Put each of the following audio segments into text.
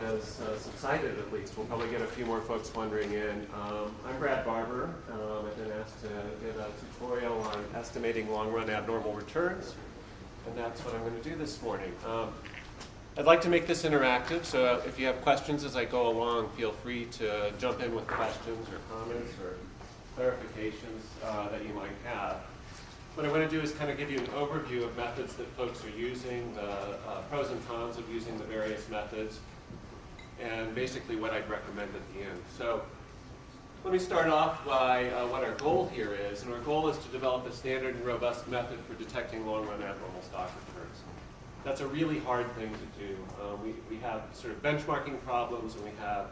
has subsided at least. We'll probably get a few more folks wandering in. I'm Brad Barber. I've been asked to give a tutorial on estimating long-run abnormal returns, and that's what I'm going to do this morning. I'd like to make this interactive, so if you have questions as I go along, feel free to jump in with questions or comments or clarifications that you might have. What I want to do is kind of give you an overview of methods that folks are using, the pros and cons of using the various methods, and basically what I'd recommend at the end. So let me start off by what our goal here is, and our goal is to develop a standard and robust method for detecting long-run abnormal stock returns. That's a really hard thing to do. We have sort of benchmarking problems, and we have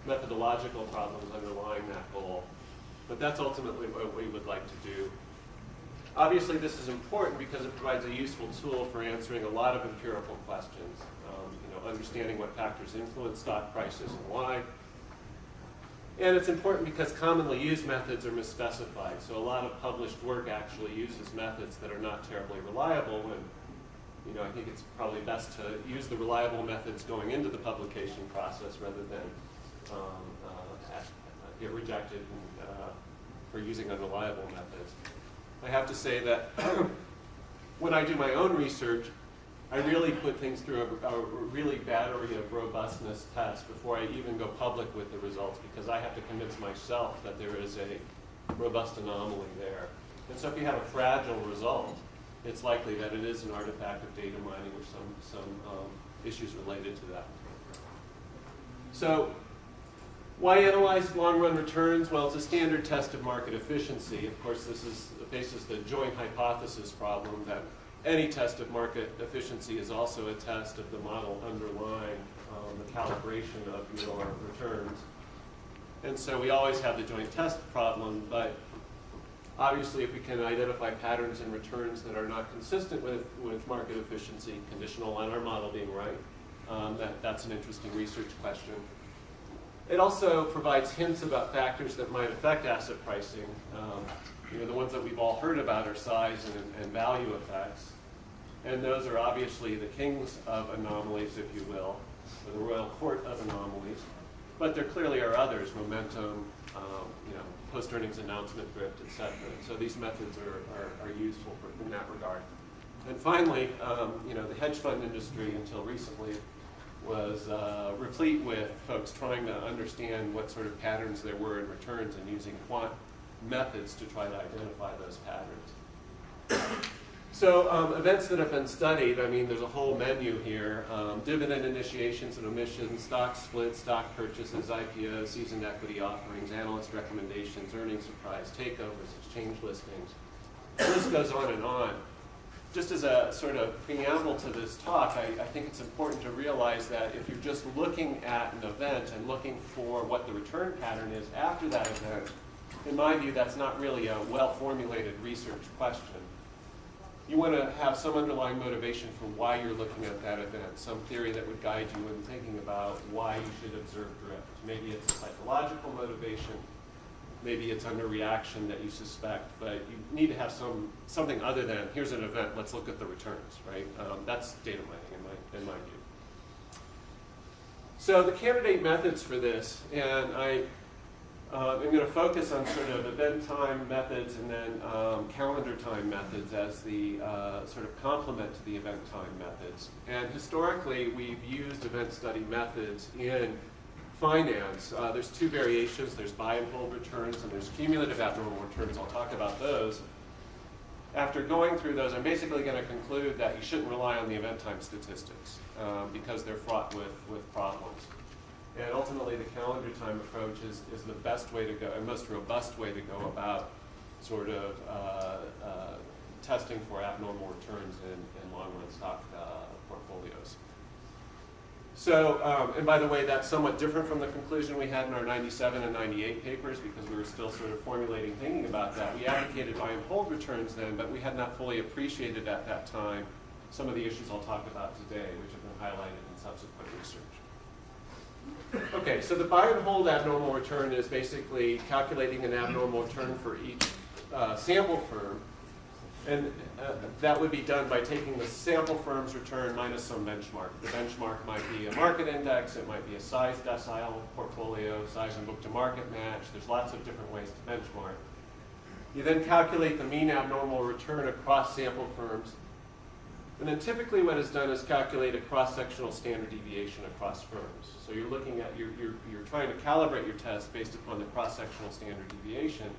methodological problems underlying that goal, but that's ultimately what we would like to do. Obviously, this is important because it provides a useful tool for answering a lot of empirical questions. Understanding what factors influence stock prices and why. And it's important because commonly used methods are misspecified. So a lot of published work actually uses methods that are not terribly reliable when, I think it's probably best to use the reliable methods going into the publication process rather than get rejected for using unreliable methods. I have to say that when I do my own research, I really put things through a really battery of robustness test before I even go public with the results, because I have to convince myself that there is a robust anomaly there. And so if you have a fragile result, it's likely that it is an artifact of data mining or some issues related to that. So why analyze long-run returns? Well, it's a standard test of market efficiency. Of course, this faces the joint hypothesis problem that any test of market efficiency is also a test of the model underlying the calibration of your returns. And so we always have the joint test problem, but obviously if we can identify patterns in returns that are not consistent with market efficiency, conditional on our model being right, that's an interesting research question. It also provides hints about factors that might affect asset pricing. The ones that we've all heard about are size and value effects. And those are obviously the kings of anomalies, if you will, or the royal court of anomalies. But there clearly are others, momentum, post-earnings announcement drift, et cetera. So these methods are useful in that regard. And finally, the hedge fund industry until recently was replete with folks trying to understand what sort of patterns there were in returns and using quant methods to try to identify those patterns. So events that have been studied, there's a whole menu here. Dividend initiations and omissions, stock splits, stock purchases, IPOs, seasoned equity offerings, analyst recommendations, earnings surprise, takeovers, exchange listings. The list goes on and on. Just as a sort of preamble to this talk, I think it's important to realize that if you're just looking at an event and looking for what the return pattern is after that event, in my view, that's not really a well-formulated research question. You want to have some underlying motivation for why you're looking at that event, some theory that would guide you in thinking about why you should observe drift. Maybe it's a psychological motivation, maybe it's underreaction that you suspect, but you need to have something other than, here's an event, let's look at the returns, right? That's data mining in my view. So the candidate methods for this, and I'm going to focus on sort of event time methods and then calendar time methods as the sort of complement to the event time methods. And historically, we've used event study methods in finance. There's two variations. There's buy and hold returns and there's cumulative abnormal returns. I'll talk about those. After going through those, I'm basically going to conclude that you shouldn't rely on the event time statistics because they're fraught with problems. And ultimately, the calendar time approach is the best way to go, and most robust way to go about sort of testing for abnormal returns in long-run stock portfolios. So, and by the way, that's somewhat different from the conclusion we had in our 97 and 98 papers because we were still sort of formulating thinking about that. We advocated buy and hold returns then, but we had not fully appreciated at that time some of the issues I'll talk about today, which have been highlighted in subsequent research. Okay, so the buy and hold abnormal return is basically calculating an abnormal return for each sample firm And that would be done by taking the sample firm's return minus some benchmark. The benchmark might be a market index, it might be a size decile portfolio, size and book to market match. There's lots of different ways to benchmark. You then calculate the mean abnormal return across sample firms. And then typically what is done is calculate a cross-sectional standard deviation across firms. So you're looking at, you're trying to calibrate your test based upon the cross-sectional standard deviation.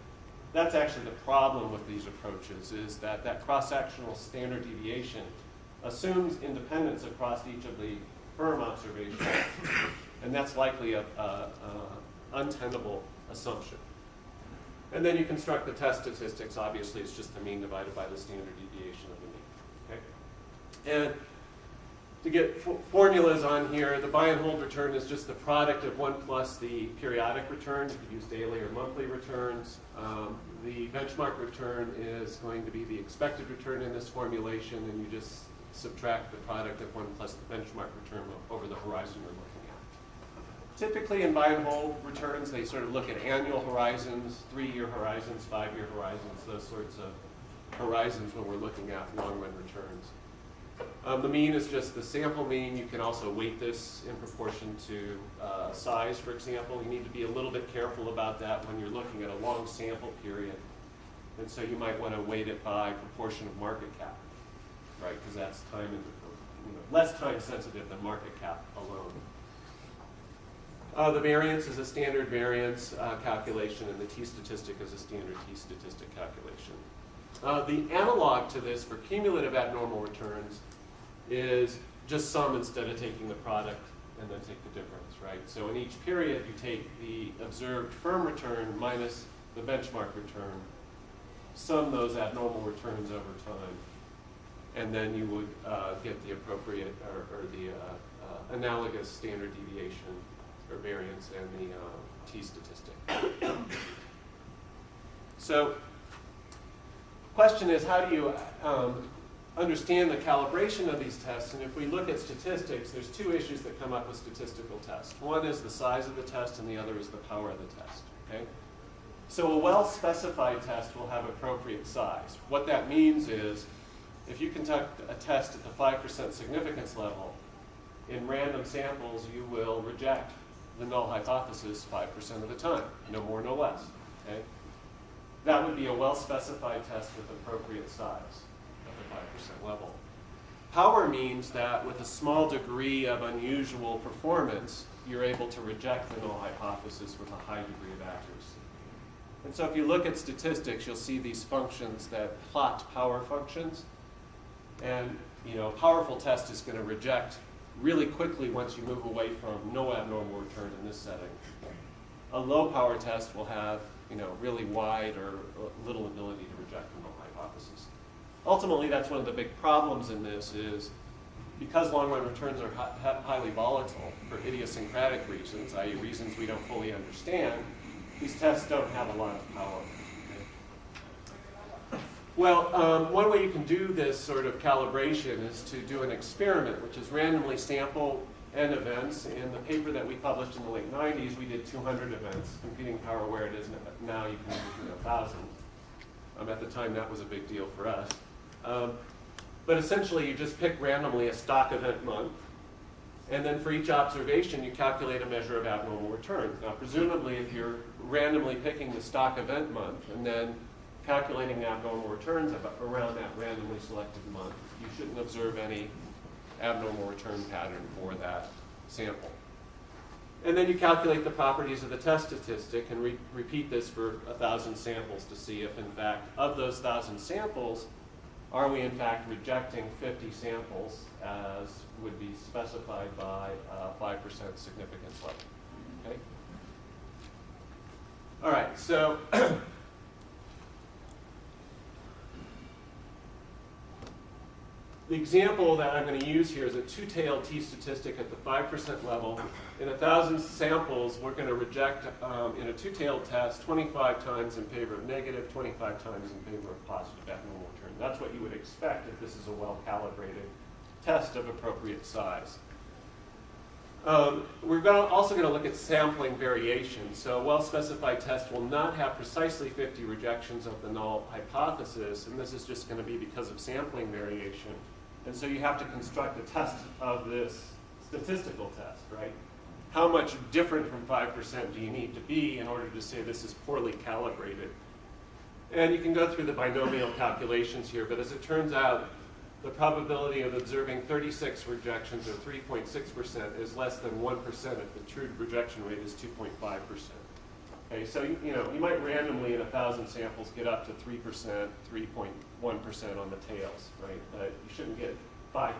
That's actually the problem with these approaches, is that that cross-sectional standard deviation assumes independence across each of the firm observations. And that's likely an untenable assumption. And then you construct the test statistics. Obviously, it's just the mean divided by the standard deviation of the mean. Okay? And to get formulas on here, the buy and hold return is just the product of 1 plus the periodic return. You could use daily or monthly returns. The benchmark return is going to be the expected return in this formulation, and you just subtract the product of 1 plus the benchmark return over the horizon you're looking at. Typically in buy and hold returns, they sort of look at annual horizons, 3-year horizons, 5-year horizons, those sorts of horizons when we're looking at long-run returns. The mean is just the sample mean. You can also weight this in proportion to size, for example. You need to be a little bit careful about that when you're looking at a long sample period. And so you might want to weight it by proportion of market cap, right? Because that's time, less time sensitive than market cap alone. The variance is a standard variance calculation, and the t-statistic is a standard t-statistic calculation. The analog to this for cumulative abnormal returns is just sum instead of taking the product and then take the difference, right? So in each period, you take the observed firm return minus the benchmark return, sum those abnormal returns over time, and then you would get the appropriate or the analogous standard deviation or variance and the t-statistic. So question is, how do you understand the calibration of these tests? And if we look at statistics, there's 2 issues that come up with statistical tests. One is the size of the test, and the other is the power of the test. Okay? So a well-specified test will have appropriate size. What that means is, if you conduct a test at the 5% significance level, in random samples, you will reject the null hypothesis 5% of the time, no more, no less. Okay? That would be a well-specified test with appropriate size at the 5% level. Power means that with a small degree of unusual performance, you're able to reject the null hypothesis with a high degree of accuracy. And so if you look at statistics, you'll see these functions that plot power functions. And a powerful test is going to reject really quickly once you move away from no abnormal return in this setting. A low power test will have really wide or little ability to reject the null hypothesis. Ultimately, that's one of the big problems in this is because long-run returns are highly volatile for idiosyncratic reasons, i.e. reasons we don't fully understand, these tests don't have a lot of power. Well, one way you can do this sort of calibration is to do an experiment, which is randomly sample n events. In the paper that we published in the late 90s, we did 200 events. Computing power where it is now, you can do 1,000. At the time, that was a big deal for us. But essentially, you just pick randomly a stock event month, and then for each observation, you calculate a measure of abnormal returns. Now, presumably, if you're randomly picking the stock event month and then calculating abnormal returns around that randomly selected month, you shouldn't observe any abnormal return pattern for that sample. And then you calculate the properties of the test statistic and repeat this for 1,000 samples to see if, in fact, of those 1,000 samples, are we, in fact, rejecting 50 samples as would be specified by 5% significance level. Okay? All right, so the example that I'm going to use here is a two-tailed t-statistic at the 5% level. In 1,000 samples, we're going to reject, in a two-tailed test, 25 times in favor of negative, 25 times in favor of positive abnormal return. That's what you would expect if this is a well-calibrated test of appropriate size. We're also going to look at sampling variation. So a well-specified test will not have precisely 50 rejections of the null hypothesis, and this is just going to be because of sampling variation. And so you have to construct a test of this statistical test, right? How much different from 5% do you need to be in order to say this is poorly calibrated? And you can go through the binomial calculations here, but as it turns out, the probability of observing 36 rejections, or 3.6%, is less than 1%. If the true rejection rate is 2.5%. Okay, so you might randomly in 1,000 samples get up to 3%, 3.1% on the tails, right? But you shouldn't get 5%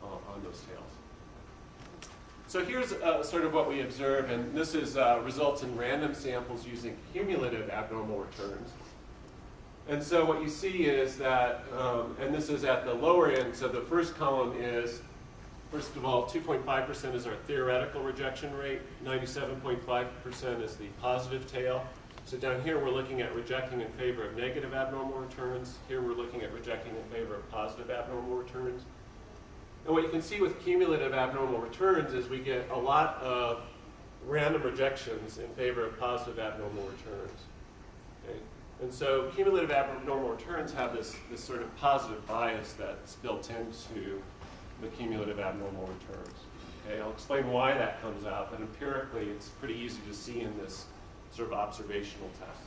on those tails. So here's sort of what we observe, and this is results in random samples using cumulative abnormal returns. And so what you see is that, and this is at the lower end, so the first column is, first of all, 2.5% is our theoretical rejection rate, 97.5% is the positive tail. So down here we're looking at rejecting in favor of negative abnormal returns. Here we're looking at rejecting in favor of positive abnormal returns. And what you can see with cumulative abnormal returns is we get a lot of random rejections in favor of positive abnormal returns. Okay? And so cumulative abnormal returns have this sort of positive bias that's built into the cumulative abnormal returns. Okay? I'll explain why that comes out, but empirically it's pretty easy to see in this sort of observational test.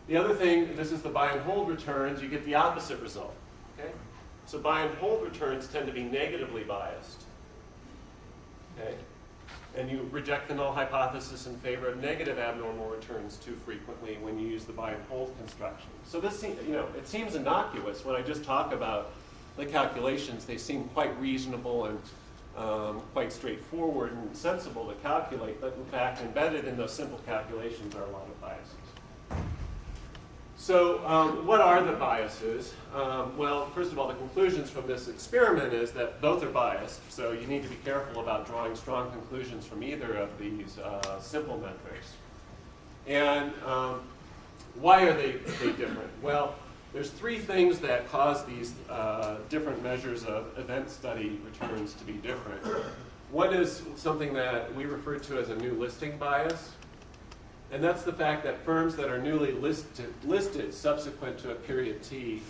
The other thing, this is the buy and hold returns, you get the opposite result. Okay? So buy and hold returns tend to be negatively biased. Okay? And you reject the null hypothesis in favor of negative abnormal returns too frequently when you use the buy and hold construction. So this, it seems innocuous when I just talk about the calculations. They seem quite reasonable and quite straightforward and sensible to calculate, but in fact, embedded in those simple calculations are a lot of biases. So what are the biases? Well, first of all, the conclusions from this experiment is that both are biased, so you need to be careful about drawing strong conclusions from either of these simple metrics. And why are they different? Well, there's three things that cause these different measures of event study returns to be different. One is something that we refer to as a new listing bias. And that's the fact that firms that are newly listed subsequent to a period T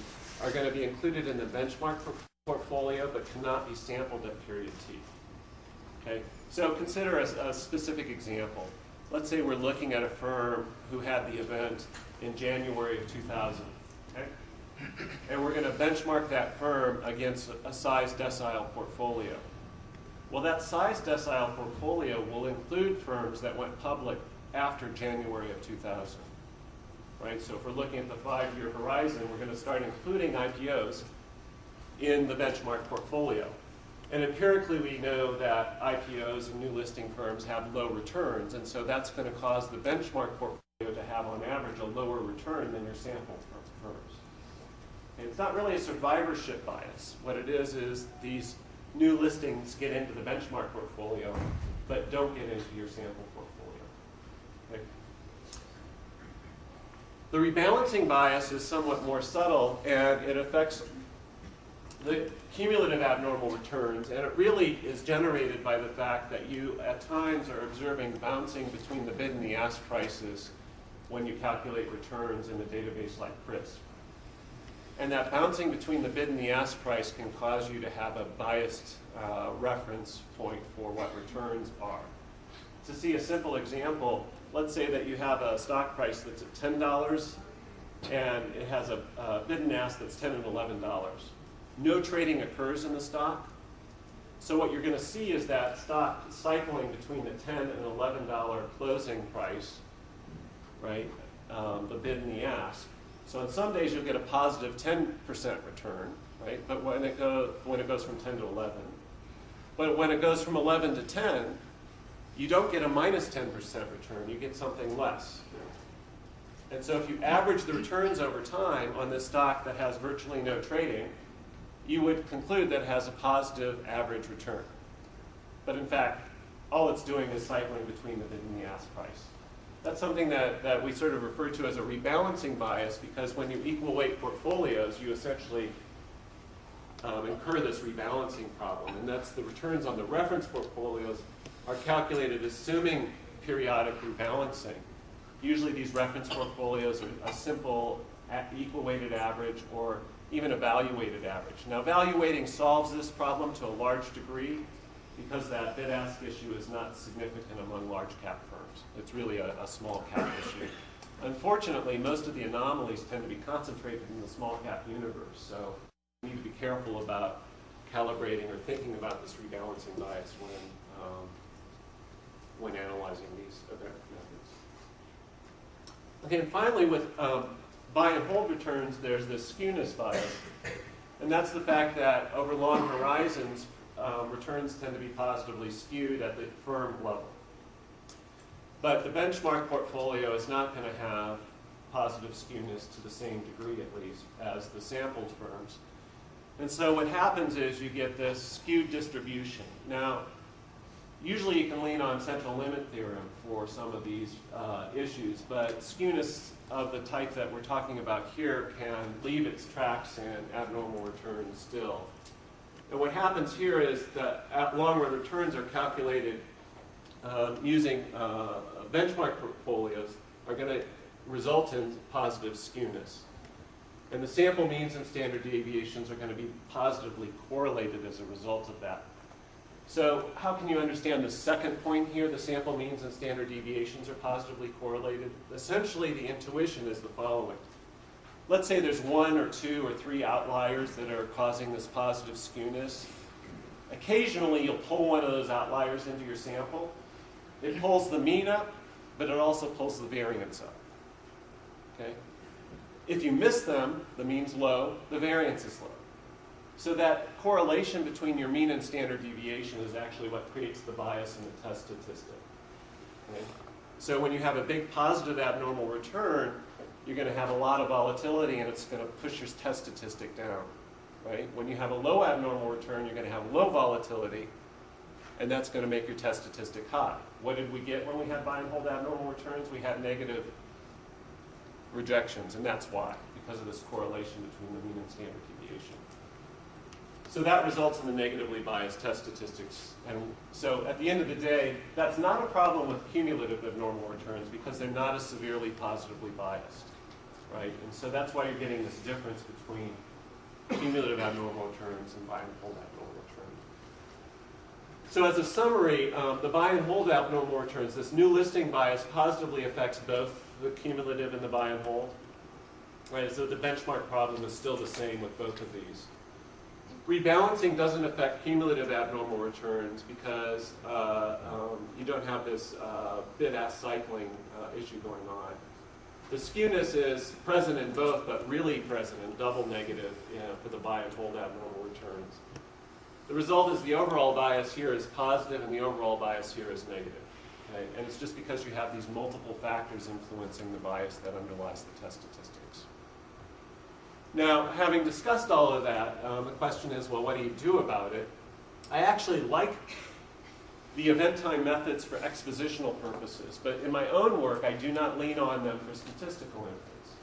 are going to be included in the benchmark portfolio but cannot be sampled at period T. Okay? So consider a specific example. Let's say we're looking at a firm who had the event in January of 2000. Okay? And we're going to benchmark that firm against a size decile portfolio. Well, that size decile portfolio will include firms that went public after January of 2000, right? So if we're looking at the 5-year horizon, we're going to start including IPOs in the benchmark portfolio. And empirically, we know that IPOs and new listing firms have low returns, and so that's going to cause the benchmark portfolio to have, on average, a lower return than your sample firms. And it's not really a survivorship bias. What it is these new listings get into the benchmark portfolio, but don't get into your sample portfolio. Okay. The rebalancing bias is somewhat more subtle, and it affects the cumulative abnormal returns, and it really is generated by the fact that you, at times, are observing bouncing between the bid and the ask prices when you calculate returns in a database like CRISP. And that bouncing between the bid and the ask price can cause you to have a biased reference point for what returns are. To see a simple example, let's say that you have a stock price that's at $10 and it has a bid and ask that's $10 and $11. No trading occurs in the stock. So what you're going to see is that stock cycling between the $10 and $11 closing price, right? The bid and the ask. So on some days you'll get a positive 10% return, right? But when it goes from 10 to 11. But when it goes from 11 to 10, you don't get a minus 10% return, you get something less. And so if you average the returns over time on this stock that has virtually no trading, you would conclude that it has a positive average return. But in fact, all it's doing is cycling between the bid and the ask price. That's something that we sort of refer to as a rebalancing bias, because when you equal weight portfolios, you essentially incur this rebalancing problem, and that's the returns on the reference portfolios are calculated assuming periodic rebalancing. Usually these reference portfolios are a simple equal weighted average or even a value weighted average. Now value weighting solves this problem to a large degree because that bid-ask issue is not significant among large cap firms. It's really a small cap issue. Unfortunately, most of the anomalies tend to be concentrated in the small cap universe, so you need to be careful about calibrating or thinking about this rebalancing bias when analyzing these event methods. Okay, and finally with buy and hold returns, there's this skewness bias, and that's the fact that over long horizons, returns tend to be positively skewed at the firm level. But the benchmark portfolio is not going to have positive skewness to the same degree, at least, as the sampled firms. And so what happens is you get this skewed distribution. Now, usually you can lean on central limit theorem for some of these issues, but skewness of the type that we're talking about here can leave its tracks in abnormal returns still. And what happens here is that long-run returns are calculated using benchmark portfolios are going to result in positive skewness. And the sample means and standard deviations are going to be positively correlated as a result of that. So how can you understand the second point here, the sample means and standard deviations are positively correlated? Essentially, the intuition is the following. Let's say there's 1 or 2 or 3 outliers that are causing this positive skewness. Occasionally, you'll pull one of those outliers into your sample. It pulls the mean up, but it also pulls the variance up. Okay? If you miss them, the mean's low, the variance is low. So that correlation between your mean and standard deviation is actually what creates the bias in the test statistic. Okay? So when you have a big positive abnormal return, you're going to have a lot of volatility and it's going to push your test statistic down. Right? When you have a low abnormal return, you're going to have low volatility, and that's going to make your test statistic high. What did we get when we had buy and hold abnormal returns? We had negative rejections, and that's why, because of this correlation between the mean and standard deviation. So that results in the negatively biased test statistics. And so at the end of the day, that's not a problem with cumulative abnormal returns because they're not as severely positively biased. Right? And so that's why you're getting this difference between cumulative abnormal returns and buy and hold abnormal returns. So as a summary, the buy and hold abnormal returns, this new listing bias positively affects both the cumulative and the buy and hold. Right? So the benchmark problem is still the same with both of these. Rebalancing doesn't affect cumulative abnormal returns because you don't have this bid-ask cycling issue going on. The skewness is present in both, but really present in double negative for the buy and hold abnormal returns. The result is the overall bias here is positive and the overall bias here is negative. Okay? And it's just because you have these multiple factors influencing the bias that underlies the test statistics. Now, having discussed all of that, the question is, well, what do you do about it? I actually like the event time methods for expositional purposes, but in my own work, I do not lean on them for statistical inference.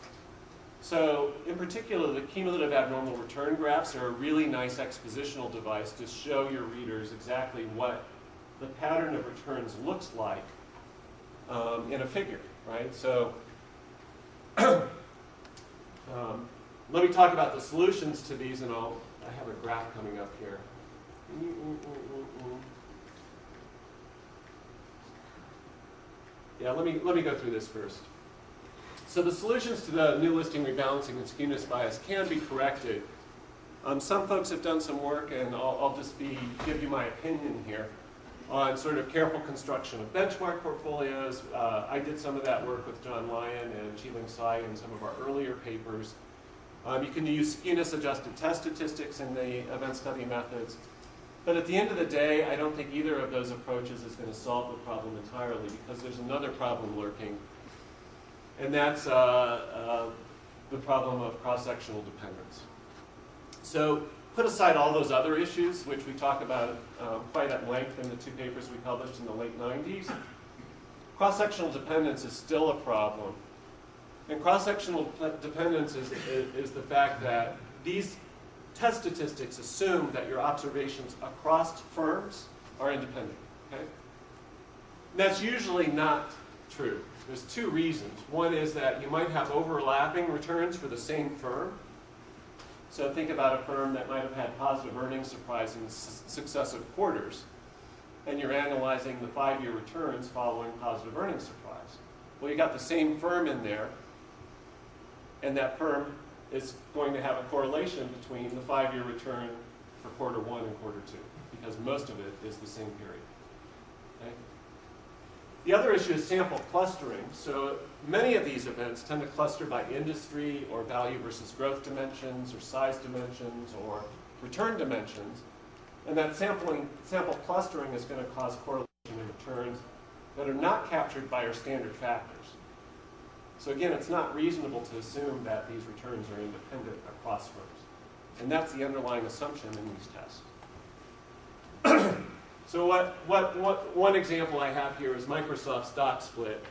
So, in particular, the cumulative abnormal return graphs are a really nice expositional device to show your readers exactly what the pattern of returns looks like in a figure, right? So, let me talk about the solutions to these, and I have a graph coming up here. Yeah, let me go through this first. So the solutions to the new listing rebalancing and skewness bias can be corrected. Some folks have done some work, and I'll just give you my opinion here on sort of careful construction of benchmark portfolios. I did some of that work with John Lyon and Chi-Ling Tsai in some of our earlier papers. You can use skewness-adjusted test statistics in the event study methods. But at the end of the day, I don't think either of those approaches is going to solve the problem entirely because there's another problem lurking, and that's the problem of cross-sectional dependence. So put aside all those other issues, which we talk about quite at length in the 2 papers we published in the late 90s, cross-sectional dependence is still a problem. And cross-sectional dependence is the fact that these test statistics assume that your observations across firms are independent. Okay? And that's usually not true. There's two reasons. One is that you might have overlapping returns for the same firm. So think about a firm that might have had positive earnings surprise in successive quarters, and you're analyzing the 5-year returns following positive earnings surprise. Well, you got the same firm in there, and that firm is going to have a correlation between the 5-year return for quarter 1 and quarter 2, because most of it is the same period. Okay? The other issue is sample clustering. So many of these events tend to cluster by industry or value versus growth dimensions or size dimensions or return dimensions. And that sample clustering is going to cause correlation in returns that are not captured by our standard factors. So again, it's not reasonable to assume that these returns are independent across firms. And that's the underlying assumption in these tests. So one example I have here is Microsoft stock split.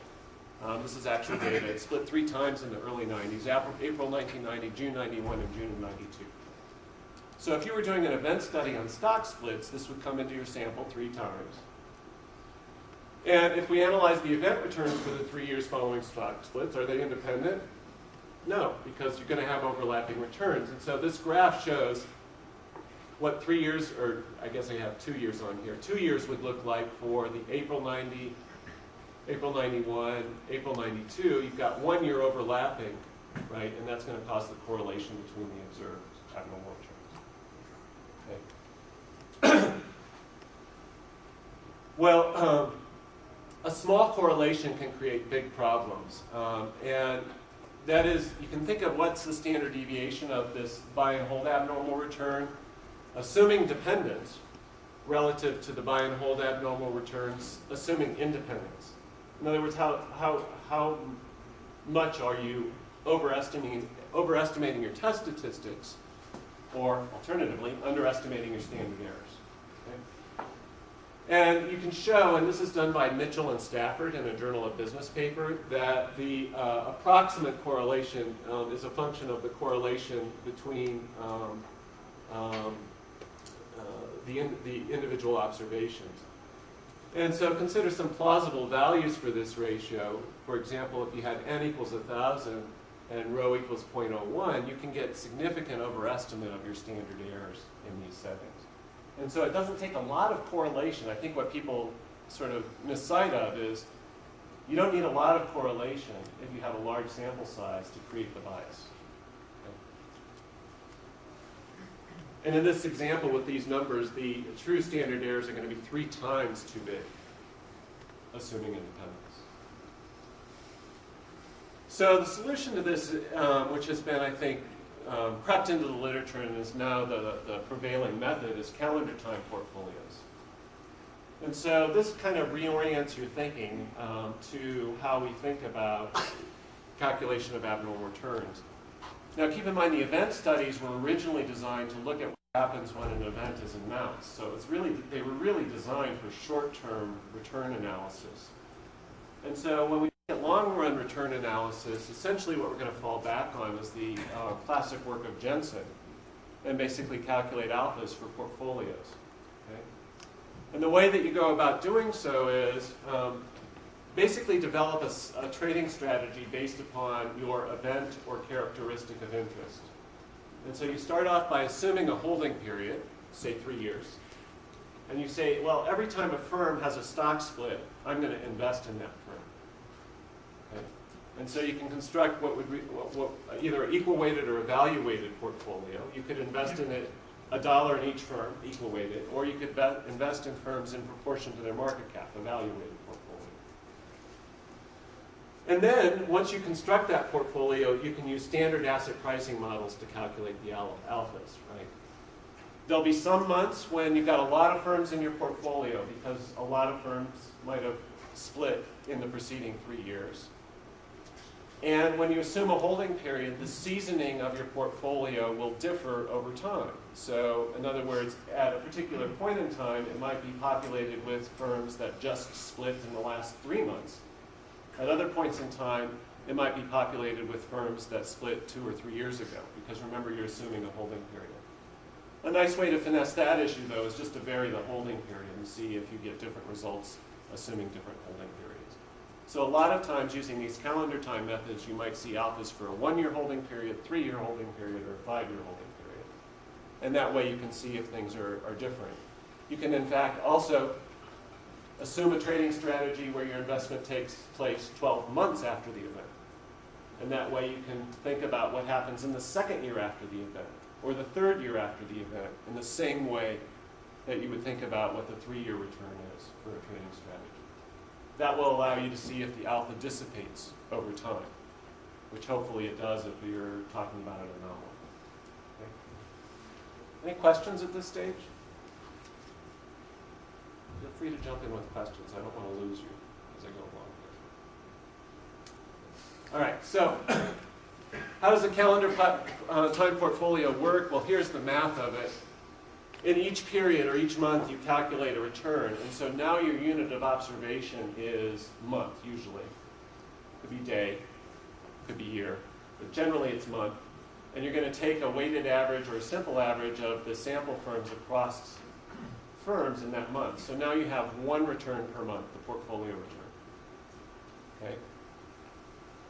This is actually data. It split 3 times in the early 90s, April 1990, June 91, and June of 92. So if you were doing an event study on stock splits, this would come into your sample 3 times. And if we analyze the event returns for the 3 years following stock splits, are they independent? No, because you're going to have overlapping returns. And so this graph shows what 3 years, or I guess I have 2 years on here, 2 years would look like for the April 90, April 91, April 92. You've got 1 year overlapping, right? And that's going to cause the correlation between the observed abnormal returns. Okay. Well, a small correlation can create big problems. And that is, you can think of what's the standard deviation of this buy and hold abnormal return, assuming dependence relative to the buy and hold abnormal returns, assuming independence. In other words, how much are you overestimating your test statistics, or alternatively, underestimating your standard errors. Okay? And you can show, and this is done by Mitchell and Stafford in a Journal of Business paper, that the approximate correlation is a function of the correlation between the individual observations. And so consider some plausible values for this ratio. For example, if you had n equals 1,000 and rho equals 0.01, you can get significant overestimate of your standard errors in these settings. And so it doesn't take a lot of correlation. I think what people sort of miss sight of is you don't need a lot of correlation if you have a large sample size to create the bias. And in this example with these numbers, the true standard errors are going to be 3 times too big, assuming independence. So the solution to this, which has been, I think, crept into the literature and is now the prevailing method, is calendar time portfolios. And so this kind of reorients your thinking to how we think about calculation of abnormal returns. Now keep in mind the event studies were originally designed to look at what happens when an event is announced. So they were really designed for short-term return analysis. And so when we look at long-run return analysis, essentially what we're going to fall back on is the classic work of Jensen and basically calculate alphas for portfolios. Okay? And the way that you go about doing so is basically develop a trading strategy based upon your event or characteristic of interest. And so you start off by assuming a holding period, say 3 years. And you say, well, every time a firm has a stock split, I'm going to invest in that firm. Okay? And so you can construct what would be either an equal weighted or a value weighted portfolio. You could invest in it $1 in each firm, equal weighted, or you could invest in firms in proportion to their market cap, a value weighted portfolio. And then, once you construct that portfolio, you can use standard asset pricing models to calculate the alphas, right? There'll be some months when you've got a lot of firms in your portfolio because a lot of firms might have split in the preceding 3 years. And when you assume a holding period, the seasoning of your portfolio will differ over time. So, in other words, at a particular point in time, it might be populated with firms that just split in the last 3 months. At other points in time, it might be populated with firms that split 2 or 3 years ago, because remember, you're assuming a holding period. A nice way to finesse that issue, though, is just to vary the holding period and see if you get different results assuming different holding periods. So a lot of times using these calendar time methods, you might see alphas for a 1-year holding period, 3-year holding period, or a 5-year holding period. And that way you can see if things are different. You can, in fact, also assume a trading strategy where your investment takes place 12 months after the event. And that way you can think about what happens in the 2nd year after the event, or the 3rd year after the event, in the same way that you would think about what the 3-year return is for a trading strategy. That will allow you to see if the alpha dissipates over time, which hopefully it does if you're talking about an anomaly. Okay. Any questions at this stage? Feel free to jump in with questions. I don't want to lose you as I go along. All right, so how does the calendar time portfolio work? Well, here's the math of it. In each period or each month, you calculate a return. And so now your unit of observation is month, usually. Could be day, could be year, but generally it's month. And you're going to take a weighted average or a simple average of the sample firms across firms in that month. So now you have one return per month, the portfolio return. Okay?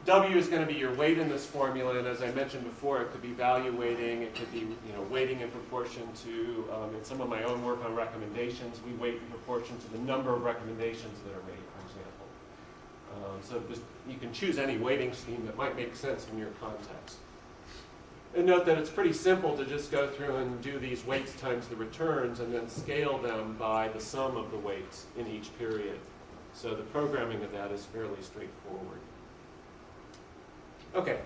W is going to be your weight in this formula, and as I mentioned before, it could be value weighting, it could be weighting in proportion to, in some of my own work on recommendations, we weight in proportion to the number of recommendations that are made, for example. So you can choose any weighting scheme that might make sense in your context. And note that it's pretty simple to just go through and do these weights times the returns and then scale them by the sum of the weights in each period. So the programming of that is fairly straightforward. Okay,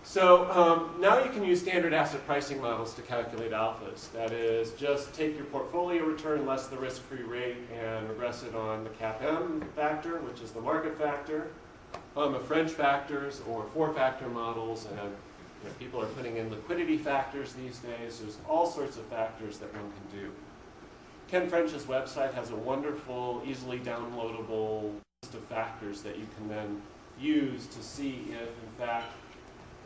so now you can use standard asset pricing models to calculate alphas. That is, just take your portfolio return less the risk-free rate and regress it on the CAPM factor, which is the market factor, of French factors or 4-factor models, and people are putting in liquidity factors these days. There's all sorts of factors that one can do. Ken French's website has a wonderful, easily downloadable list of factors that you can then use to see if, in fact,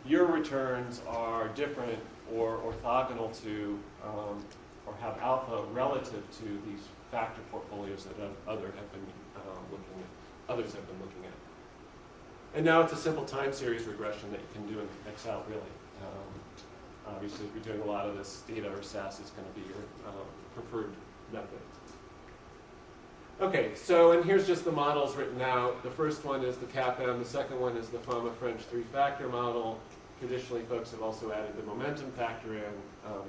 your returns are different or orthogonal to or have alpha relative to these factor portfolios that others have been looking at. And now it's a simple time series regression that you can do in Excel, really. Obviously, if you're doing a lot of this, data or SAS is going to be your preferred method. Okay, so, and here's just the models written out. The first one is the CAPM, the second one is the Fama French 3-factor model. Traditionally, folks have also added the momentum factor in.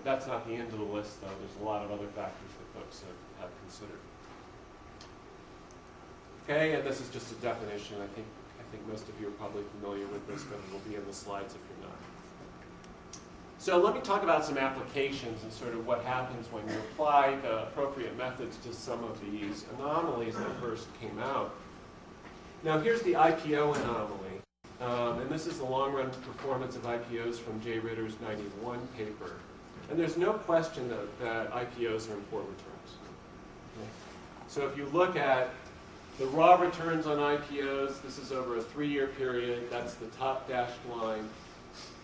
That's not the end of the list, though. There's a lot of other factors that folks have considered. Okay, and this is just a definition. I think most of you are probably familiar with this, but it'll be in the slides if you're not. So let me talk about some applications and sort of what happens when you apply the appropriate methods to some of these anomalies that first came out. Now here's the IPO anomaly, and this is the long-run performance of IPOs from Jay Ritter's 91 paper. And there's no question that IPOs are important returns. Okay? So if you look at the raw returns on IPOs, this is over a 3-year period, that's the top dashed line.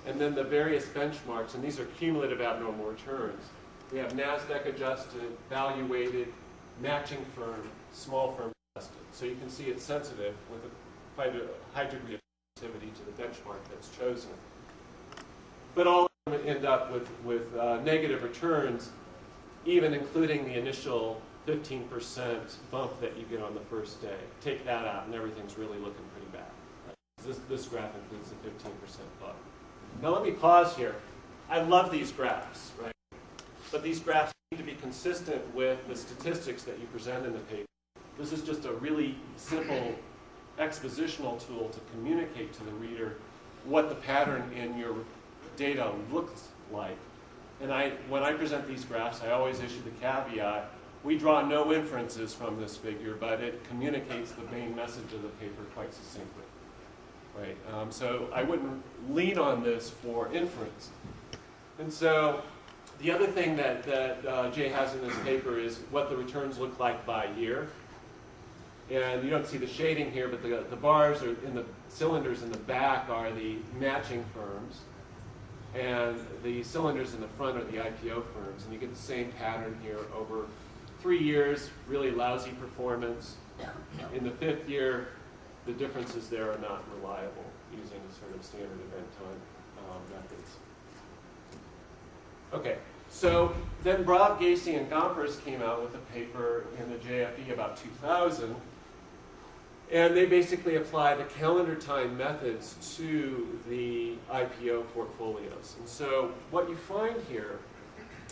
And then the various benchmarks, and these are cumulative abnormal returns. We have NASDAQ adjusted, value weighted, matching firm, small firm adjusted. So you can see it's sensitive with quite a high degree of sensitivity to the benchmark that's chosen. But all of them end up with negative returns, even including the initial 15% bump that you get on the first day. Take that out and everything's really looking pretty bad. Right? This graph includes the 15% bump. Now let me pause here. I love these graphs, right? But these graphs need to be consistent with the statistics that you present in the paper. This is just a really simple expositional tool to communicate to the reader what the pattern in your data looks like. And when I present these graphs, I always issue the caveat, we draw no inferences from this figure, but it communicates the main message of the paper quite succinctly. Right, so I wouldn't lean on this for inference. And so the other thing that Jay has in this paper is what the returns look like by year. And you don't see the shading here, but the bars are in the cylinders in the back are the matching firms. and the cylinders in the front are the IPO firms. And you get the same pattern here over 3 years, really lousy performance. In the 5th year, the differences there are not reliable using sort of standard event time methods. Okay, so then Brobb, Gacy, and Gompers came out with a paper in the JFE about 2000, and they basically apply the calendar time methods to the IPO portfolios. And so what you find here,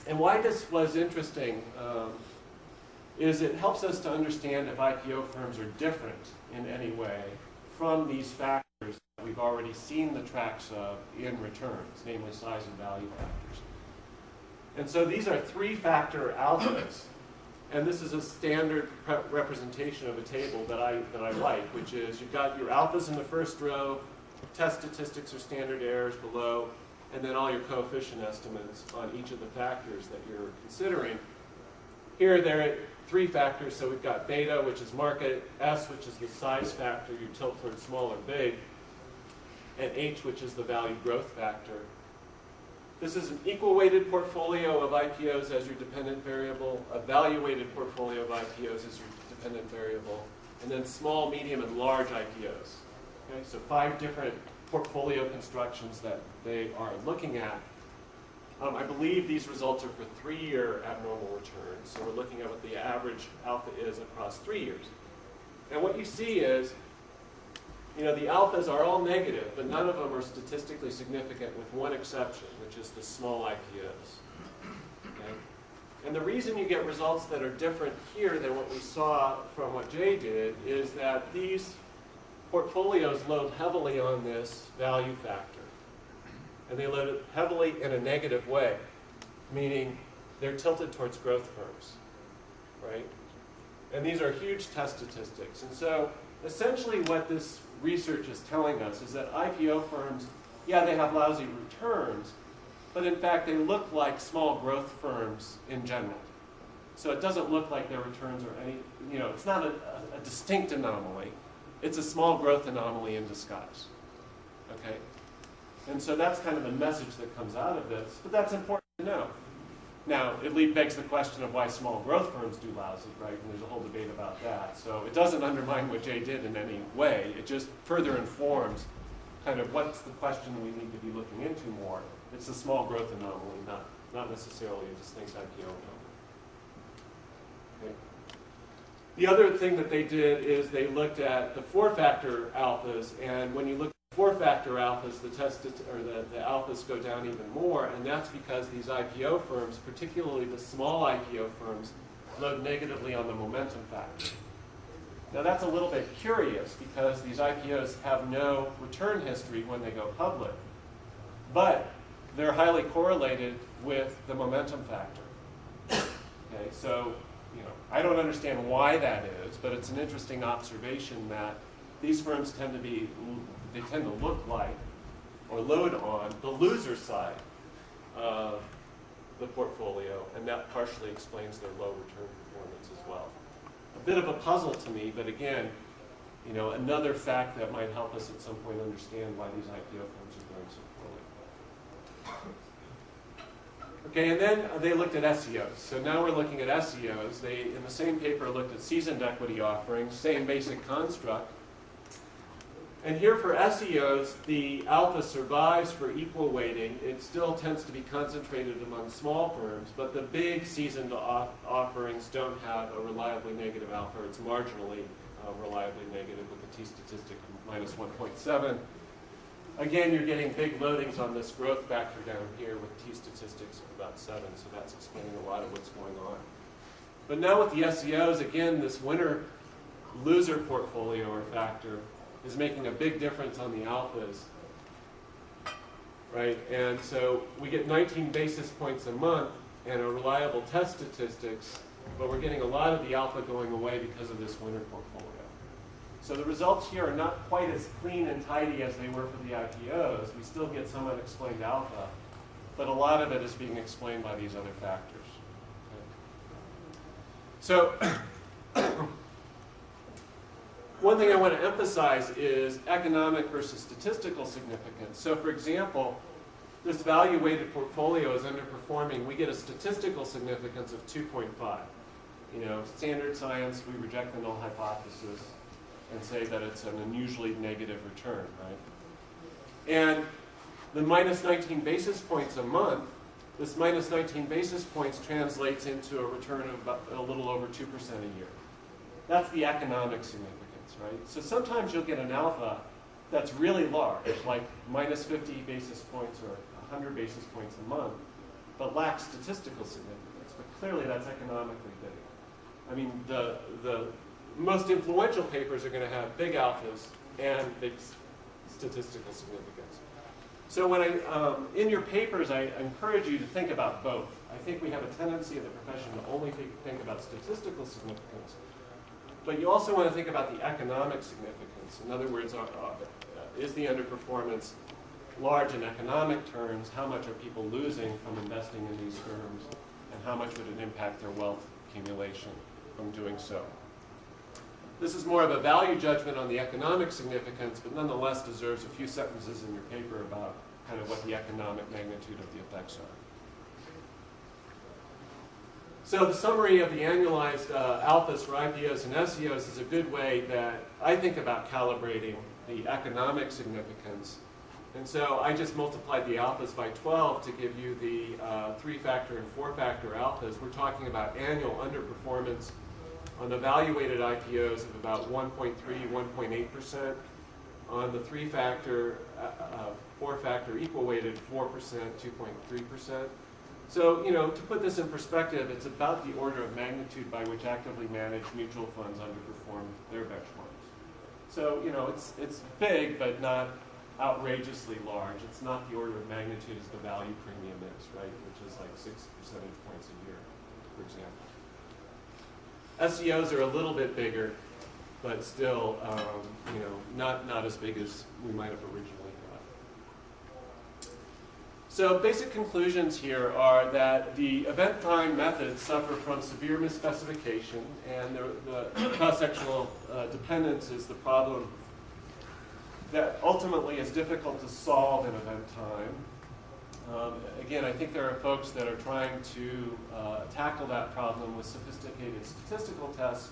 and why this was interesting, is it helps us to understand if IPO firms are different in any way from these factors that we've already seen the tracks of in returns, namely size and value factors. And so these are 3-factor alphas, and this is a standard representation of a table that I like, which is you've got your alphas in the first row, test statistics or standard errors below, and then all your coefficient estimates on each of the factors that you're considering. Here there are 3 factors, so we've got beta, which is market, S, which is the size factor, you tilt towards small or big, and H, which is the value growth factor. This is an equal-weighted portfolio of IPOs as your dependent variable, a value-weighted portfolio of IPOs as your dependent variable, and then small, medium, and large IPOs. Okay, so 5 different portfolio constructions that they are looking at. I believe these results are for 3-year abnormal returns, so we're looking at what the average alpha is across 3 years. And what you see is, the alphas are all negative, but none of them are statistically significant with one exception, which is the small IPOs. Okay? And the reason you get results that are different here than what we saw from what Jay did is that these portfolios load heavily on this value factor. And they load it heavily in a negative way, meaning they're tilted towards growth firms, right? And these are huge test statistics. And so essentially what this research is telling us is that IPO firms, yeah, they have lousy returns, but in fact they look like small growth firms in general. So it doesn't look like their returns are any, it's not a distinct anomaly. It's a small growth anomaly in disguise, okay? And so that's kind of the message that comes out of this, but that's important to know. Now, it begs the question of why small growth firms do lousy, right? And there's a whole debate about that. So it doesn't undermine what Jay did in any way. It just further informs kind of what's the question we need to be looking into more. It's a small growth anomaly, not necessarily a distinct IPO anomaly. Okay. The other thing that they did is they looked at the 4-factor alphas, and when you look at 4-factor alphas, the alphas go down even more, and that's because these IPO firms, particularly the small IPO firms, load negatively on the momentum factor. Now that's a little bit curious because these IPOs have no return history when they go public, but they're highly correlated with the momentum factor. Okay, so I don't understand why that is, but it's an interesting observation that these firms tend to look like or load on the loser side of the portfolio, and that partially explains their low return performance as well. A bit of a puzzle to me, but again, another fact that might help us at some point understand why these IPO firms are doing so poorly. Okay, and then they looked at SEOs. So now we're looking at SEOs. They, in the same paper, looked at seasoned equity offerings, same basic construct. And here for SEOs, the alpha survives for equal weighting. It still tends to be concentrated among small firms, but the big seasoned offerings don't have a reliably negative alpha. It's marginally reliably negative with a t-statistic of minus 1.7. Again, you're getting big loadings on this growth factor down here with t-statistics of about 7, so that's explaining a lot of what's going on. But now with the SEOs, again, this winner-loser portfolio or factor is making a big difference on the alphas, right? And so we get 19 basis points a month and a reliable test statistics, but we're getting a lot of the alpha going away because of this winner portfolio. So the results here are not quite as clean and tidy as they were for the IPOs. We still get some unexplained alpha, but a lot of it is being explained by these other factors. Okay. So one thing I want to emphasize is economic versus statistical significance. So for example, this value-weighted portfolio is underperforming, we get a statistical significance of 2.5. You know, standard science, we reject the null hypothesis and say that it's an unusually negative return, right? And the minus 19 basis points a month, this minus 19 basis points translates into a return of about a little over 2% a year. That's the economic significance, right? So sometimes you'll get an alpha that's really large, like minus 50 basis points or 100 basis points a month, but lacks statistical significance. But clearly that's economically big. I mean, the most influential papers are going to have big alphas and big statistical significance. So when in your papers, I encourage you to think about both. I think we have a tendency in the profession to only think about statistical significance, but you also want to think about the economic significance. In other words, is the underperformance large in economic terms? How much are people losing from investing in these firms? And how much would it impact their wealth accumulation from doing so? This is more of a value judgment on the economic significance, but nonetheless deserves a few sentences in your paper about kind of what the economic magnitude of the effects are. So the summary of the annualized alphas for IPOs and SEOs is a good way that I think about calibrating the economic significance. And so I just multiplied the alphas by 12 to give you the 3-factor and 4-factor alphas. We're talking about annual underperformance on evaluated IPOs of about 1.3, 1.8%. On the 3-factor, 4-factor equal weighted 4%, 2.3%. So, you know, to put this in perspective, it's about the order of magnitude by which actively managed mutual funds underperform their benchmarks. So, you know, it's big, but not outrageously large. It's not the order of magnitude as the value premium is, right, which is like 6 percentage points a year, for example. SEOs are a little bit bigger, but still, you know, not as big as we might have originally thought. So basic conclusions here are that the event time methods suffer from severe misspecification, and the cross-sectional dependence is the problem that ultimately is difficult to solve in event time. Again, I think there are folks that are trying to tackle that problem with sophisticated statistical tests,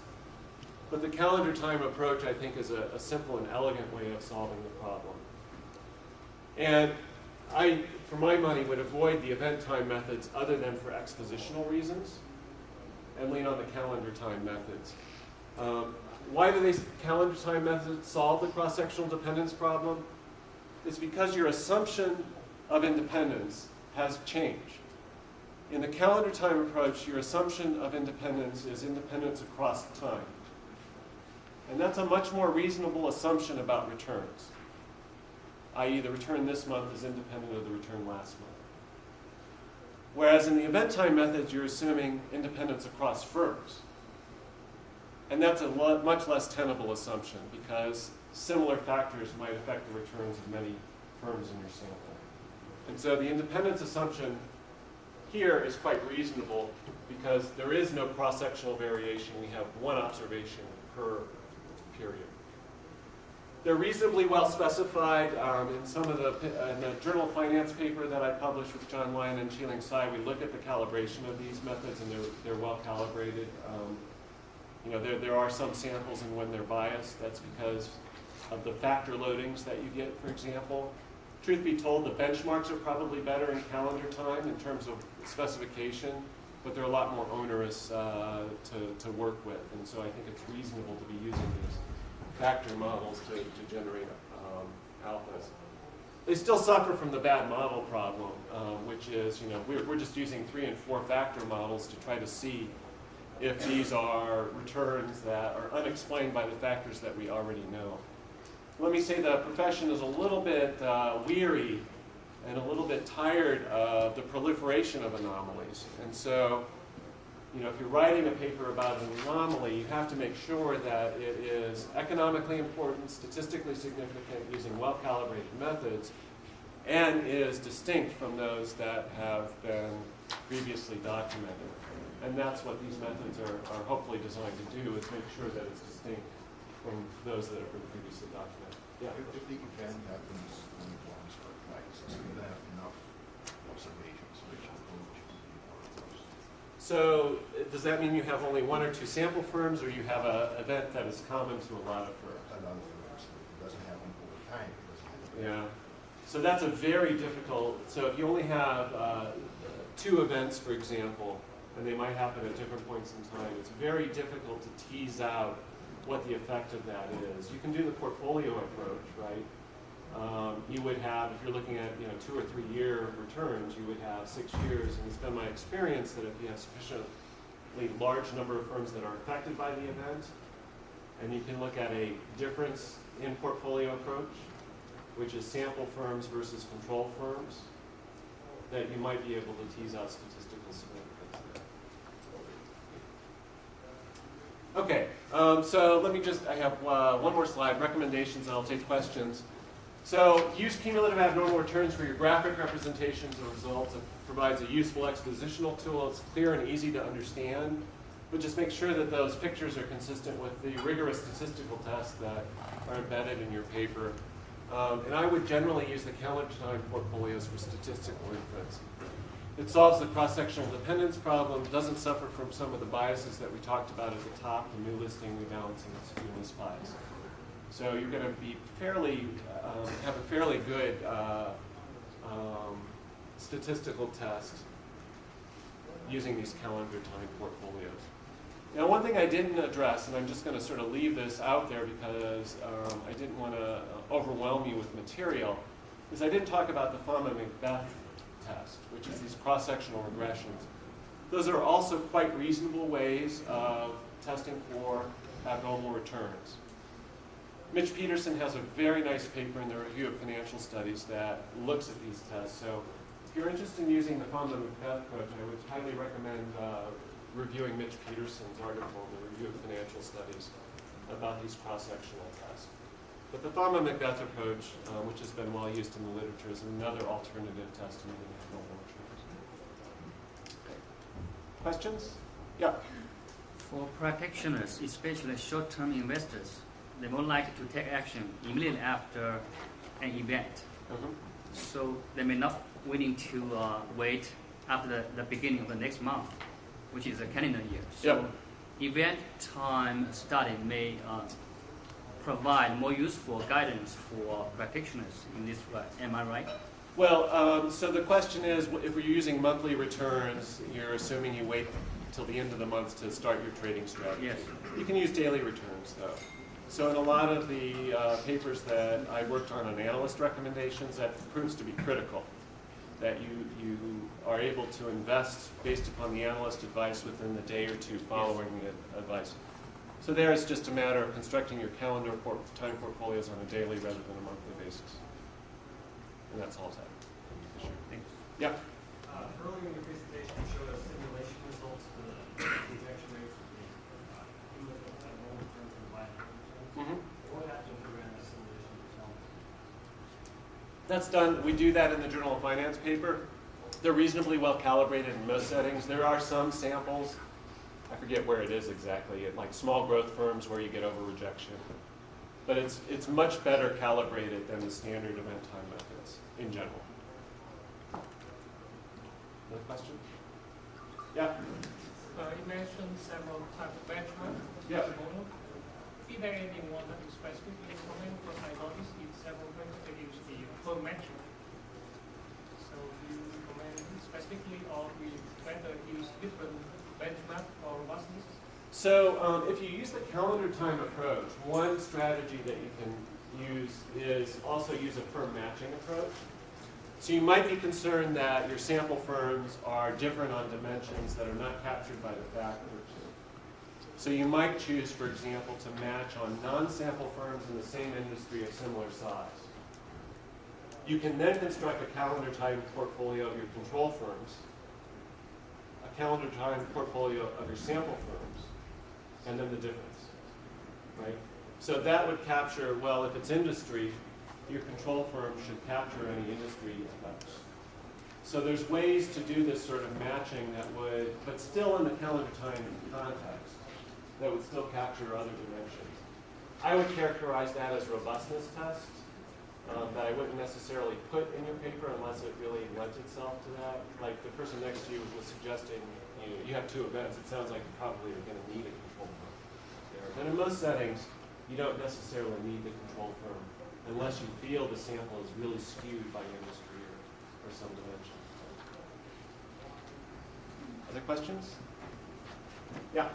but the calendar time approach, I think, is a simple and elegant way of solving the problem. And I, for my money, would avoid the event time methods other than for expositional reasons and lean on the calendar time methods. Why do these calendar time methods solve the cross-sectional dependence problem? It's because your assumption of independence has changed. In the calendar time approach, your assumption of independence is independence across time. And that's a much more reasonable assumption about returns, i.e. the return this month is independent of the return last month. Whereas in the event time methods, you're assuming independence across firms. And that's a much less tenable assumption because similar factors might affect the returns of many firms in your sample. And so the independence assumption here is quite reasonable because there is no cross-sectional variation. We have one observation per period. They're reasonably well specified in some of in the Journal of Finance paper that I published with John Lyon and Qiling Tsai. We look at the calibration of these methods, and they're well calibrated. You know, there are some samples in when they're biased. That's because of the factor loadings that you get, for example. Truth be told, the benchmarks are probably better in calendar time in terms of specification, but they're a lot more onerous to work with. And so I think it's reasonable to be using these factor models to generate alphas. They still suffer from the bad model problem, which is, you know, we're just using 3 and 4 factor models to try to see if these are returns that are unexplained by the factors that we already know. Let me say the profession is a little bit weary and a little bit tired of the proliferation of anomalies. And so, you know, if you're writing a paper about an anomaly, you have to make sure that it is economically important, statistically significant, using well-calibrated methods, and is distinct from those that have been previously documented. And that's what these methods are hopefully designed to do, is make sure that it's distinct from those that have been previously documented. Yeah. If the event happens when the bonds are priced, so you have enough observations, which approach you want. So does that mean you have only one or two sample firms, or you have an event that is common to a lot of firms? A lot of firms, it doesn't happen over time. It doesn't happen. Yeah. So that's a very difficult, so if you only have two events, for example, and they might happen at different points in time, it's very difficult to tease out what the effect of that is. You can do the portfolio approach, right? You would have, if you're looking at 2 or 3 year returns, you would have 6 years, and it's been my experience that if you have sufficiently large number of firms that are affected by the event, and you can look at a difference in portfolio approach, which is sample firms versus control firms, that you might be able to tease out statistical significance there. Okay, so let me just, I have one more slide, recommendations, and I'll take questions. So use cumulative abnormal returns for your graphic representations of results. It provides a useful expositional tool. It's clear and easy to understand, but just make sure that those pictures are consistent with the rigorous statistical tests that are embedded in your paper. And I would generally use the calendar time portfolios for statistical inference. It solves the cross-sectional dependence problem, doesn't suffer from some of the biases that we talked about at the top, the new listing, rebalancing, and skewness bias. So you're going to be have a fairly good statistical test using these calendar time portfolios. Now, one thing I didn't address, and I'm just going to sort of leave this out there because I didn't want to overwhelm you with material, is I didn't talk about the Fama-Macbeth test, which is these cross-sectional regressions. Those are also quite reasonable ways of testing for abnormal returns. Mitch Peterson has a very nice paper in the Review of Financial Studies that looks at these tests. So if you're interested in using the Fama-Macbeth approach, I would highly recommend reviewing Mitch Peterson's article in the Review of Financial Studies about these cross-sectional tests. But the Fama-Macbeth approach, which has been well used in the literature, is another alternative test to using abnormal returns. Questions? Yeah. For practitioners, especially short-term investors, they're more likely to take action immediately after an event. So they may not willing to wait after the beginning of the next month, which is a calendar year. So event time study may provide more useful guidance for practitioners in this way. Am I right? Well, so the question is, if we're using monthly returns, you're assuming you wait until the end of the month to start your trading strategy. Yes. You can use daily returns, though. So in a lot of the papers that I worked on analyst recommendations, that proves to be critical, that you are able to invest based upon the analyst advice within the day or two following the advice. So there it's just a matter of constructing your calendar time portfolios on a daily rather than a monthly basis. And that's all that. Sure. Thanks. Yeah? Earlier in your presentation, you showed us simulation results for the projection rates for the cumulative abnormal returns and the binomial returns. What happens if we ran that simulation yourself? That's done. We do that in the Journal of Finance paper. They're reasonably well calibrated in most settings. There are some samples, I forget where it is exactly, at like small growth firms where you get over rejection. But it's much better calibrated than the standard event time methods in general. Another question? Yeah? You mentioned several types of benchmarks. Yeah. Is there anything one that you specifically comment? Because I noticed in several things they use the per metric. So do you recommend specifically, or we better use different benchmark or robustness? So if you use the calendar time approach, one strategy that you can use is also use a firm matching approach. So you might be concerned that your sample firms are different on dimensions that are not captured by the factors. So you might choose, for example, to match on non-sample firms in the same industry of similar size. You can then construct a calendar time portfolio of your control firms, a calendar time portfolio of your sample firms, and then the difference, right? So that would capture, well, if it's industry, your control firm should capture any industry effects. So there's ways to do this sort of matching that would, but still in the calendar time context, that would still capture other dimensions. I would characterize that as robustness test, that I wouldn't necessarily put in your paper unless it really lent itself to that. Like the person next to you was suggesting, you have two events. It sounds like you probably are going to need a control firm there. But in most settings, you don't necessarily need the control firm unless you feel the sample is really skewed by industry or some dimension. Other questions? Yeah.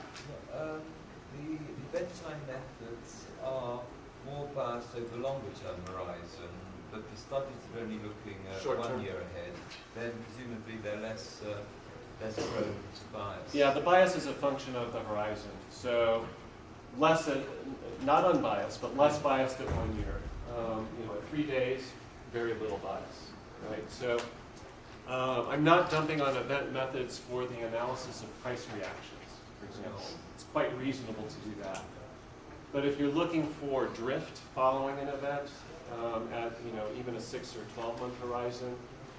The event time methods are more biased over longer term horizon, but for studies that are only looking Short 1 term. year ahead, then presumably they're less prone to bias. Yeah, the bias is a function of the horizon. So less, not unbiased, but less biased at 1 year. At 3 days, very little bias, right? So I'm not dumping on event methods for the analysis of price reactions, for example. It's quite reasonable to do that. But if you're looking for drift following an event at even a 6 or 12-month horizon,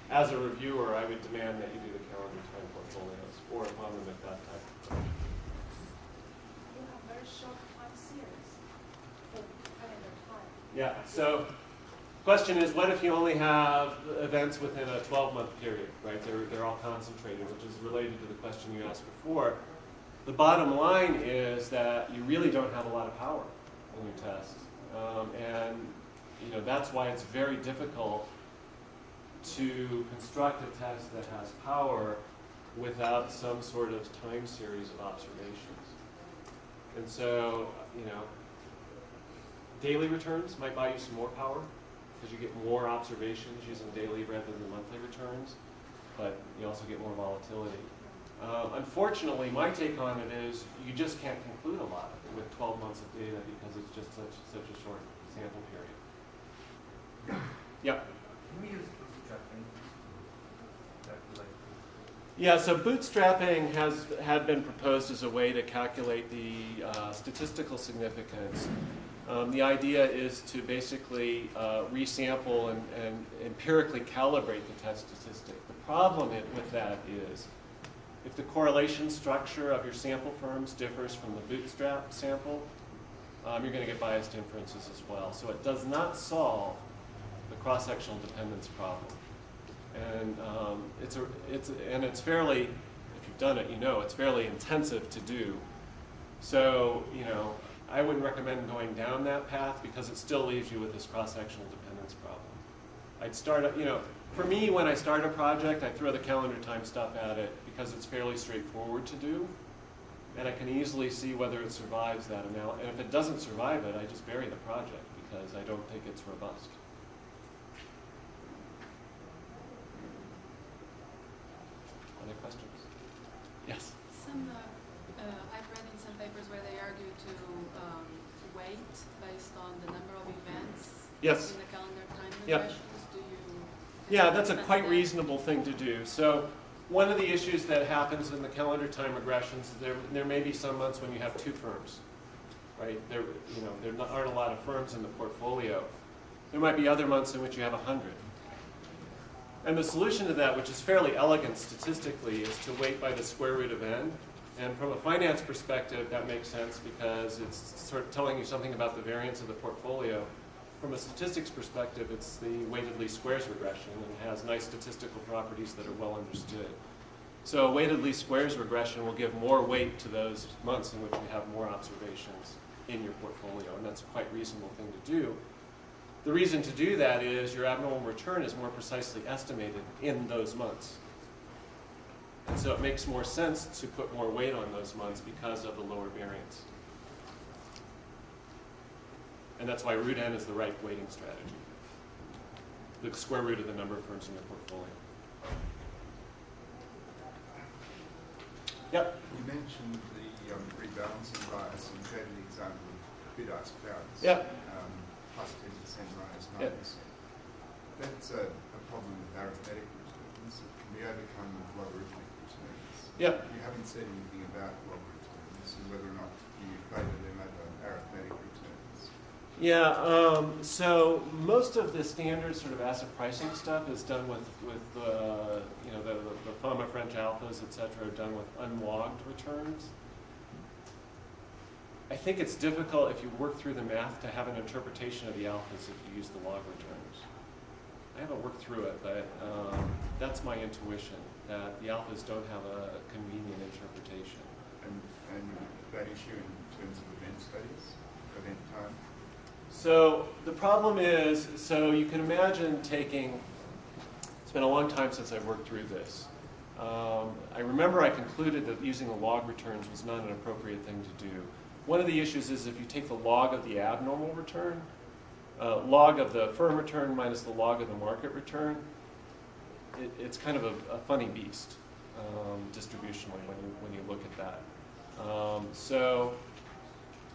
as a reviewer, I would demand that you do the calendar time portfolios or run them at that time. You have very short time series for calendar time. Yeah. So, question is, what if you only have events within a 12-month period, right? They're all concentrated, which is related to the question you asked before. The bottom line is that you really don't have a lot of power in your test. That's why it's very difficult to construct a test that has power without some sort of time series of observations. And so, daily returns might buy you some more power because you get more observations using daily rather than monthly returns, but you also get more volatility. Unfortunately, my take on it is you just can't conclude a lot with 12 months of data because it's just such a short sample period. Yeah. Can we use bootstrapping? Yeah, so bootstrapping had been proposed as a way to calculate the statistical significance. The idea is to basically resample and empirically calibrate the test statistic. The problem with that is if the correlation structure of your sample firms differs from the bootstrap sample, you're going to get biased inferences as well. So it does not solve the cross-sectional dependence problem. And it's fairly, if you've done it, it's fairly intensive to do. So, I wouldn't recommend going down that path because it still leaves you with this cross-sectional dependence problem. I'd start, for me, when I start a project, I throw the calendar time stuff at it because it's fairly straightforward to do. And I can easily see whether it survives that analysis. And if it doesn't survive it, I just bury the project because I don't think it's robust. Other questions? Yes? I've read in some papers where they argue to weight based on the number of events Yes. in the calendar time Yep. regressions. Do you? Yeah, that's a understand quite that? reasonable thing to do. So one of the issues that happens in the calendar time regressions is there may be some months when you have two firms, right? There aren't a lot of firms in the portfolio. There might be other months in which you have 100. And the solution to that, which is fairly elegant statistically, is to weight by the square root of n. And from a finance perspective, that makes sense because it's sort of telling you something about the variance of the portfolio. From a statistics perspective, it's the weighted least squares regression and has nice statistical properties that are well understood. So a weighted least squares regression will give more weight to those months in which you have more observations in your portfolio, and that's a quite reasonable thing to do. The reason to do that is your abnormal return is more precisely estimated in those months. And so it makes more sense to put more weight on those months because of the lower variance. And that's why root n is the right weighting strategy. The square root of the number of firms in your portfolio. Yep. You mentioned the rebalancing bias and gave the example of bid-ask balance. Yep. Plus 10%, minus 9%. Yep. That's a problem with arithmetic returns that can be overcome with logarithmic returns. Yep. You haven't said anything about log returns and whether or not you favour them over arithmetic returns. Yeah, so most of the standard sort of asset pricing stuff is done with the FOMA French alphas, et cetera, are done with unlogged returns. I think it's difficult if you work through the math to have an interpretation of the alphas if you use the log returns. I haven't worked through it, but that's my intuition, that the alphas don't have a convenient interpretation. And that issue in terms of event studies, event time? So the problem is, so you can imagine taking, it's been a long time since I've worked through this. I remember I concluded that using the log returns was not an appropriate thing to do. One of the issues is if you take the log of the abnormal return, log of the firm return minus the log of the market return, it's kind of a funny beast distributionally when you look at that. So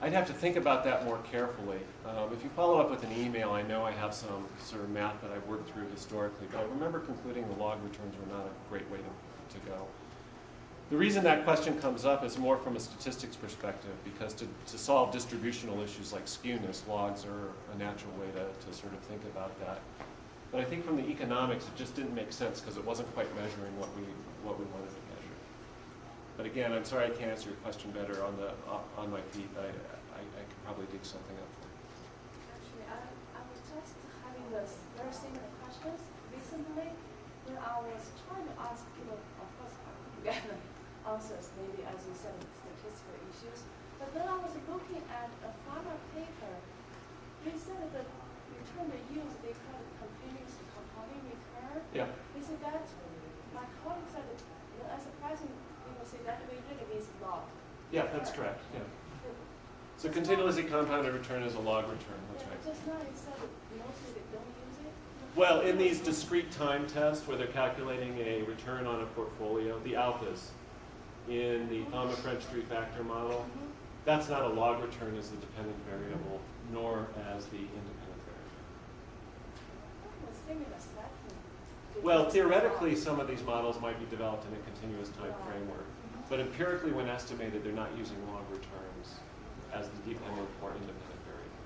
I'd have to think about that more carefully. If you follow up with an email, I know I have some sort of math that I've worked through historically, but I remember concluding the log returns were not a great way to go. The reason that question comes up is more from a statistics perspective, because to solve distributional issues like skewness, logs are a natural way to sort of think about that. But I think from the economics, it just didn't make sense because it wasn't quite measuring what we wanted to measure. But again, I'm sorry I can't answer your question better on my feet. I could probably dig something up for you. Actually, I was just having this very similar questions recently when I was trying to ask people. Of course, I couldn't get the answers, maybe as you said, statistical issues. But then I was looking at a pharma paper. They said that the return they use, they call it continuous compounding return. Yeah. They said that my colleague said that, as surprising, people say that we really means log. Yeah, that's correct. Yeah. So continuously compounded return is a log return. That's right. Just now you said that mostly they don't use it. Well, in these discrete time tests where they're calculating a return on a portfolio, the alphas in the Thoma French three-factor model, that's not a log return as the dependent variable, nor as the independent variable. Similar setting. Well, theoretically, some of these models might be developed in a continuous time framework, but empirically, when estimated, they're not using log returns as the dependent or independent variable.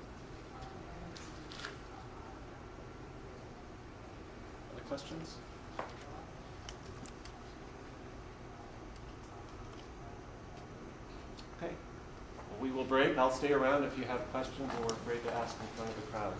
Other questions? Okay. Well, we will break. I'll stay around if you have questions or are afraid to ask in front of the crowd.